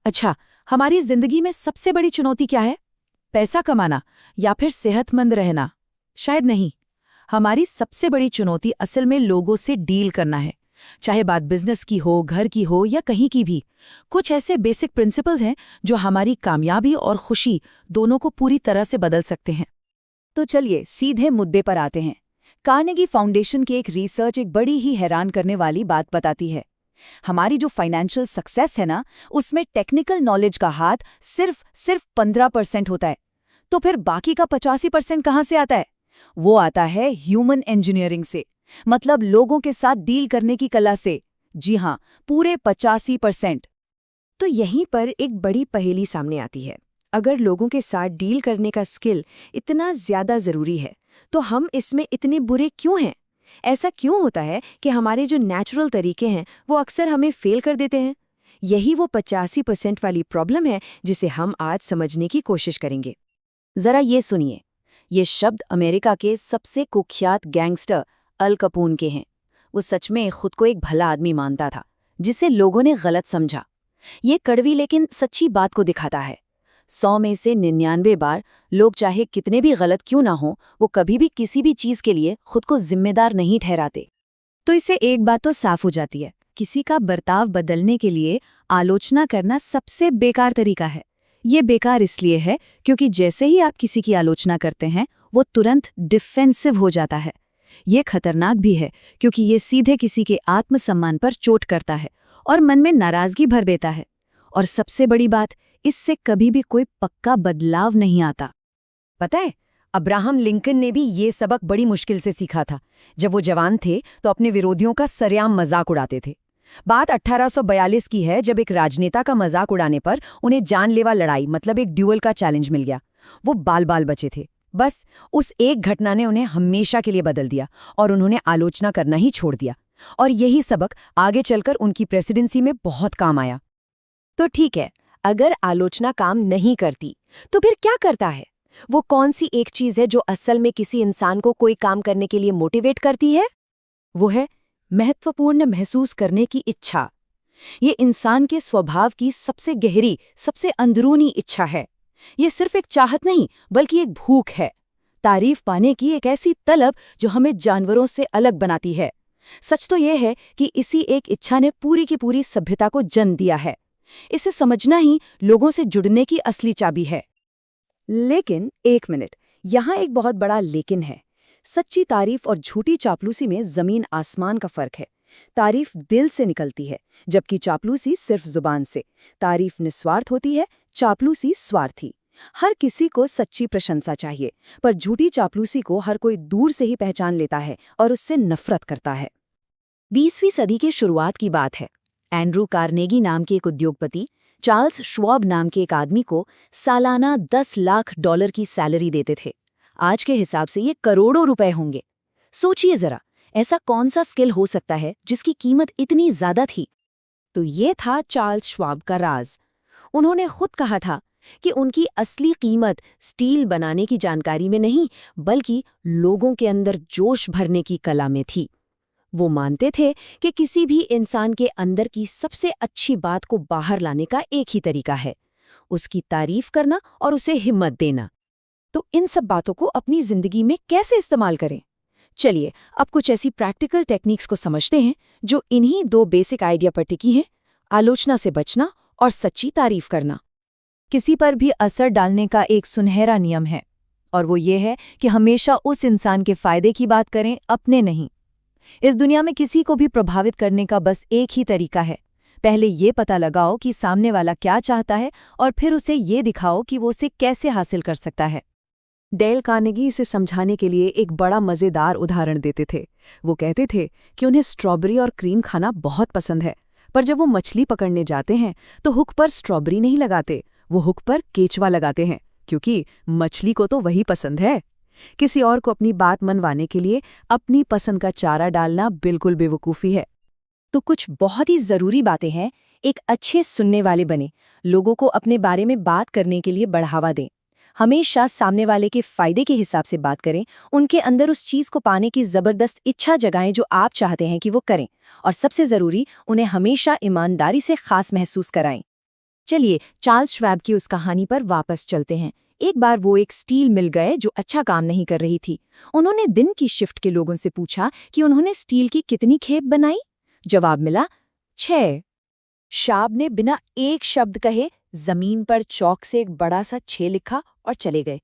अच्छा, हमारी जिंदगी में सबसे बड़ी चुनौती क्या है? पैसा कमाना या फिर सेहतमंद रहना? शायद नहीं। हमारी सबसे बड़ी चुनौती असल में लोगों से डील करना है। चाहे बात बिजनेस की हो, घर की हो या कहीं की भी। कुछ ऐसे बेसिक प्रिंसिपल्स हैं जो हमारी कामयाबी और खुशी दोनों को पूरी तरह से बदल सकते हैं। तो चलिए सीधे मुद्दे पर आते हैं। कार्नेगी फाउंडेशन की एक रिसर्च एक बड़ी ही हैरान करने वाली बात बताती है। हमारी जो फाइनेंशियल सक्सेस है ना, उसमें टेक्निकल नॉलेज का हाथ सिर्फ 15% होता है। तो फिर बाकी का 85% कहाँ से आता है? वो आता है ह्यूमन इंजीनियरिंग से, मतलब लोगों के साथ डील करने की कला से। जी हाँ, पूरे 85%। तो यहीं पर एक बड़ी पहेली सामने आती है। अगर लोगों के साथ डील करने का स्किल इतना ज्यादा जरूरी है, तो हम इसमें इतने बुरे क्यों हैं? ऐसा क्यों होता है कि हमारे जो नेचुरल तरीके हैं वो अक्सर हमें फेल कर देते हैं? यही वो 85% वाली प्रॉब्लम है जिसे हम आज समझने की कोशिश करेंगे। जरा ये सुनिए। ये शब्द अमेरिका के सबसे कुख्यात गैंगस्टर अल कपून के हैं। वो सच में खुद को एक भला आदमी मानता था, जिसे लोगों ने गलत समझा। ये कड़वी लेकिन सच्ची बात को दिखाता है। 100 में से 99 बार लोग चाहे कितने भी गलत क्यों ना हो, वो कभी भी किसी भी चीज के लिए खुद को जिम्मेदार नहीं ठहराते। तो इससे एक बात तो साफ हो जाती है, किसी का बर्ताव बदलने के लिए आलोचना करना सबसे बेकार तरीका है। ये बेकार इसलिए है क्योंकि जैसे ही आप किसी की आलोचना करते हैं, वो तुरंत डिफेंसिव हो जाता है। ये खतरनाक भी है क्योंकि ये सीधे किसी के आत्मसम्मान पर चोट करता है और मन में नाराजगी भर देता है। और सबसे बड़ी बात, इससे कभी भी कोई पक्का बदलाव नहीं आता। पता है, अब्राहम लिंकन ने भी ये सबक बड़ी मुश्किल से सीखा था। जब वो जवान थे तो अपने विरोधियों का सरेआम मजाक उड़ाते थे। बात 1842 की है, जब एक राजनेता का मजाक उड़ाने पर उन्हें जानलेवा लड़ाई मतलब एक ड्यूअल का चैलेंज मिल गया। वो बाल बाल बचे थे। बस उस एक घटना ने उन्हें हमेशा के लिए बदल दिया और उन्होंने आलोचना करना ही छोड़ दिया। और यही सबक आगे चलकर उनकी प्रेसिडेंसी में बहुत काम आया। तो ठीक है, अगर आलोचना काम नहीं करती, तो फिर क्या करता है? वो कौन सी एक चीज है जो असल में किसी इंसान को कोई काम करने के लिए मोटिवेट करती है? वो है महत्वपूर्ण महसूस करने की इच्छा। ये इंसान के स्वभाव की सबसे गहरी, सबसे अंदरूनी इच्छा है। ये सिर्फ एक चाहत नहीं, बल्कि एक भूख है। तारीफ पाने की एक ऐसी तलब जो हमें जानवरों से अलग बनाती है। सच तो यह है कि इसी एक इच्छा ने पूरी की पूरी सभ्यता को जन्म दिया है। इसे समझना ही लोगों से जुड़ने की असली चाबी है। लेकिन एक मिनट, यहाँ एक बहुत बड़ा लेकिन है। सच्ची तारीफ और झूठी चापलूसी में जमीन आसमान का फर्क है। तारीफ दिल से निकलती है, जबकि चापलूसी सिर्फ जुबान से। तारीफ निस्वार्थ होती है, चापलूसी स्वार्थी। हर किसी को सच्ची प्रशंसा चाहिए, पर झूठी चापलूसी को हर कोई दूर से ही पहचान लेता है और उससे नफरत करता है। 20वीं सदी के शुरुआत की बात है। एंड्रू कार्नेगी नाम के एक उद्योगपति चार्ल्स श्वाब नाम के एक आदमी को सालाना 10 लाख डॉलर की सैलरी देते थे। आज के हिसाब से ये करोड़ों रुपए होंगे। सोचिए जरा, ऐसा कौन सा स्किल हो सकता है जिसकी कीमत इतनी ज्यादा थी? तो ये था चार्ल्स श्वाब का राज। उन्होंने खुद कहा था कि उनकी असली कीमत स्टील बनाने की जानकारी में नहीं, बल्कि लोगों के अंदर जोश भरने की कला में थी। वो मानते थे कि किसी भी इंसान के अंदर की सबसे अच्छी बात को बाहर लाने का एक ही तरीका है, उसकी तारीफ करना और उसे हिम्मत देना। तो इन सब बातों को अपनी जिंदगी में कैसे इस्तेमाल करें? चलिए अब कुछ ऐसी प्रैक्टिकल टेक्निक्स को समझते हैं जो इन्हीं दो बेसिक आइडिया पर टिकी हैं: आलोचना से बचना और सच्ची तारीफ करना। किसी पर भी असर डालने का एक सुनहरा नियम है, और वो ये है कि हमेशा उस इंसान के फायदे की बात करें, अपने नहीं। इस दुनिया में किसी को भी प्रभावित करने का बस एक ही तरीका है। पहले ये पता लगाओ कि सामने वाला क्या चाहता है और फिर उसे ये दिखाओ कि वो उसे कैसे हासिल कर सकता है। डेल कार्नेगी इसे समझाने के लिए एक बड़ा मज़ेदार उदाहरण देते थे। वो कहते थे कि उन्हें स्ट्रॉबेरी और क्रीम खाना बहुत पसंद है, पर जब वो मछली पकड़ने जाते हैं तो हुक पर स्ट्रॉबेरी नहीं लगाते, वो हुक पर केचवा लगाते हैं, क्योंकि मछली को तो वही पसंद है। किसी और को अपनी बात मनवाने के लिए अपनी पसंद का चारा डालना बिल्कुल बेवकूफ़ी है। तो कुछ बहुत ही ज़रूरी बातें हैं। एक अच्छे सुनने वाले बने, लोगों को अपने बारे में बात करने के लिए बढ़ावा दें। हमेशा सामने वाले के फायदे के हिसाब से बात करें, उनके अंदर उस चीज़ को पाने की ज़बरदस्त इच्छा जगाएं जो आप चाहते हैं कि वो करें। और सबसे ज़रूरी, उन्हें हमेशा ईमानदारी से खास महसूस कराएं। चलिए चार्ल्स श्वैब की उस कहानी पर वापस चलते हैं। एक बार वो एक स्टील मिल गए जो अच्छा काम नहीं कर रही थी। उन्होंने दिन की शिफ्ट के लोगों से पूछा कि उन्होंने स्टील की कितनी खेप बनाई। जवाब मिला 6। शाब ने बिना एक शब्द कहे जमीन पर चौक से एक बड़ा सा 6 लिखा और चले गए।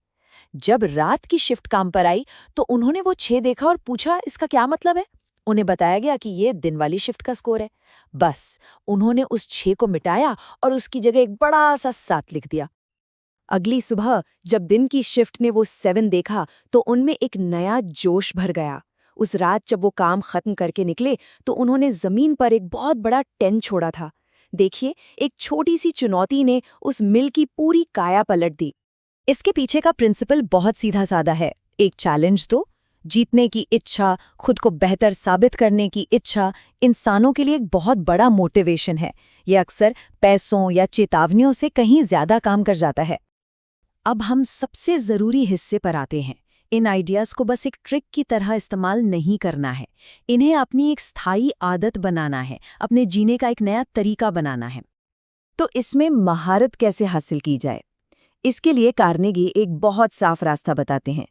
जब रात की शिफ्ट काम पर आई तो उन्होंने वो 6 देखा और पूछा इसका क्या मतलब है। उन्हें बताया गया कि ये दिन वाली शिफ्ट का स्कोर है। बस उन्होंने उस 6 को मिटाया और उसकी जगह एक बड़ा सा 7 लिख दिया। अगली सुबह जब दिन की शिफ्ट ने वो 7 देखा तो उनमें एक नया जोश भर गया। उस रात जब वो काम खत्म करके निकले तो उन्होंने जमीन पर एक बहुत बड़ा 10 छोड़ा था। देखिए, एक छोटी सी चुनौती ने उस मिल की पूरी काया पलट दी। इसके पीछे का प्रिंसिपल बहुत सीधा साधा है। एक चैलेंज दो, जीतने की इच्छा, खुद को बेहतर साबित करने की इच्छा इंसानों के लिए एक बहुत बड़ा मोटिवेशन है। ये अक्सर पैसों या चेतावनियों से कहीं ज्यादा काम कर जाता है। अब हम सबसे जरूरी हिस्से पर आते हैं। इन आइडियाज को बस एक ट्रिक की तरह इस्तेमाल नहीं करना है, इन्हें अपनी एक स्थायी आदत बनाना है, अपने जीने का एक नया तरीका बनाना है। तो इसमें महारत कैसे हासिल की जाए? इसके लिए कार्नेगी एक बहुत साफ रास्ता बताते हैं।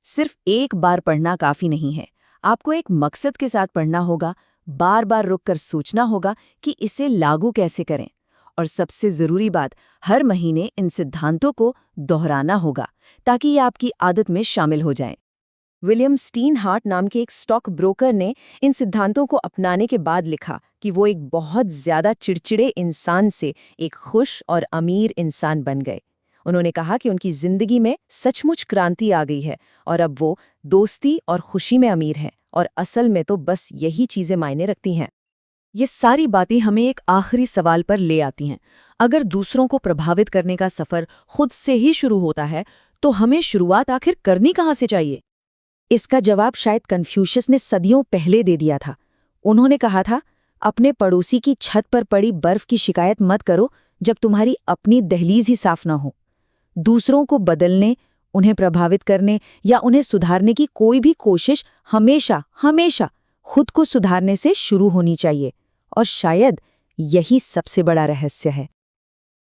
सिर्फ एक बार पढ़ना काफी नहीं है, आपको एक मकसद के साथ पढ़ना होगा, बार बार रुककर सोचना होगा कि इसे लागू कैसे करें। और सबसे जरूरी बात, हर महीने इन सिद्धांतों को दोहराना होगा ताकि ये आपकी आदत में शामिल हो जाएं। विलियम स्टीनहार्ट नाम के एक स्टॉक ब्रोकर ने इन सिद्धांतों को अपनाने के बाद लिखा कि वो एक बहुत ज्यादा चिड़चिड़े इंसान से एक खुश और अमीर इंसान बन गए। उन्होंने कहा कि उनकी जिंदगी में सचमुच क्रांति आ गई है और अब वो दोस्ती और खुशी में अमीर हैं और असल में तो बस यही चीजें मायने रखती हैं। ये सारी बातें हमें एक आखिरी सवाल पर ले आती हैं। अगर दूसरों को प्रभावित करने का सफर खुद से ही शुरू होता है तो हमें शुरुआत आखिर करनी कहाँ से चाहिए? इसका जवाब शायद कन्फ्यूशियस ने सदियों पहले दे दिया था। उन्होंने कहा था, अपने पड़ोसी की छत पर पड़ी बर्फ की शिकायत मत करो जब तुम्हारी अपनी दहलीज ही साफ न हो। दूसरों को बदलने, उन्हें प्रभावित करने या उन्हें सुधारने की कोई भी कोशिश हमेशा हमेशा खुद को सुधारने से शुरू होनी चाहिए। और शायद यही सबसे बड़ा रहस्य है।